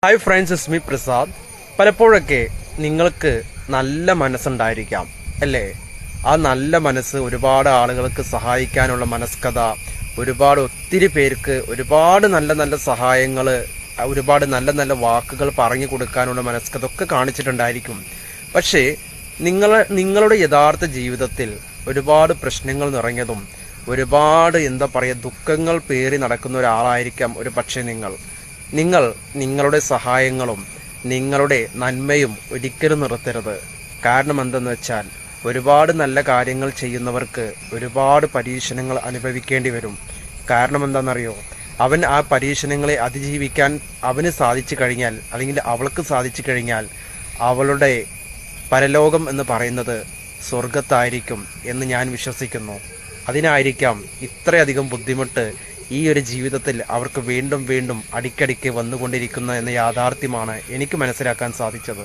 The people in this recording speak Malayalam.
Hi friends, it's me Prasad. പലപ്പോഴൊക്കെ നിങ്ങൾക്ക് നല്ല മനസ്സുണ്ടായിരിക്കാം അല്ലേ? ആ നല്ല മനസ്സ് ഒരുപാട് ആളുകൾക്ക് സഹായിക്കാനുള്ള മനസ്കത, ഒത്തിരി പേർക്ക് ഒരുപാട് നല്ല നല്ല സഹായങ്ങൾ, ഒരുപാട് നല്ല നല്ല വാക്കുകൾ പറഞ്ഞു കൊടുക്കാനുള്ള മനസ്കത ഒക്കെ കാണിച്ചിട്ടുണ്ടായിരിക്കും. പക്ഷേ നിങ്ങളുടെ യഥാർത്ഥ ജീവിതത്തിൽ ഒരുപാട് പ്രശ്നങ്ങൾ നിറഞ്ഞതും ഒരുപാട് ദുഃഖങ്ങൾ പേറി നടക്കുന്ന ഒരാളായിരിക്കാം ഒരു പക്ഷേ നിങ്ങൾ നിങ്ങളുടെ സഹായങ്ങളും നിങ്ങളുടെ നന്മയും ഒരിക്കലും നിർത്തരുത്. കാരണം എന്തെന്ന് വെച്ചാൽ ഒരുപാട് നല്ല കാര്യങ്ങൾ ചെയ്യുന്നവർക്ക് ഒരുപാട് പരീക്ഷണങ്ങൾ അനുഭവിക്കേണ്ടി വരും. കാരണം എന്താണെന്നറിയോ? അവൻ ആ പരീക്ഷണങ്ങളെ അതിജീവിക്കാൻ അവന് സാധിച്ചു കഴിഞ്ഞാൽ, അല്ലെങ്കിൽ അവൾക്ക് സാധിച്ചു കഴിഞ്ഞാൽ, അവളുടെ പരലോകം എന്ന് പറയുന്നത് സ്വർഗത്തായിരിക്കും എന്ന് ഞാൻ വിശ്വസിക്കുന്നു. അതിനായിരിക്കാം ഇത്രയധികം ബുദ്ധിമുട്ട് ഈ ഒരു ജീവിതത്തിൽ അവർക്ക് വീണ്ടും വീണ്ടും അടിക്കടിക്ക് വന്നുകൊണ്ടിരിക്കുന്ന എന്ന യാഥാർത്ഥ്യമാണ് എനിക്ക് മനസ്സിലാക്കാൻ സാധിച്ചത്.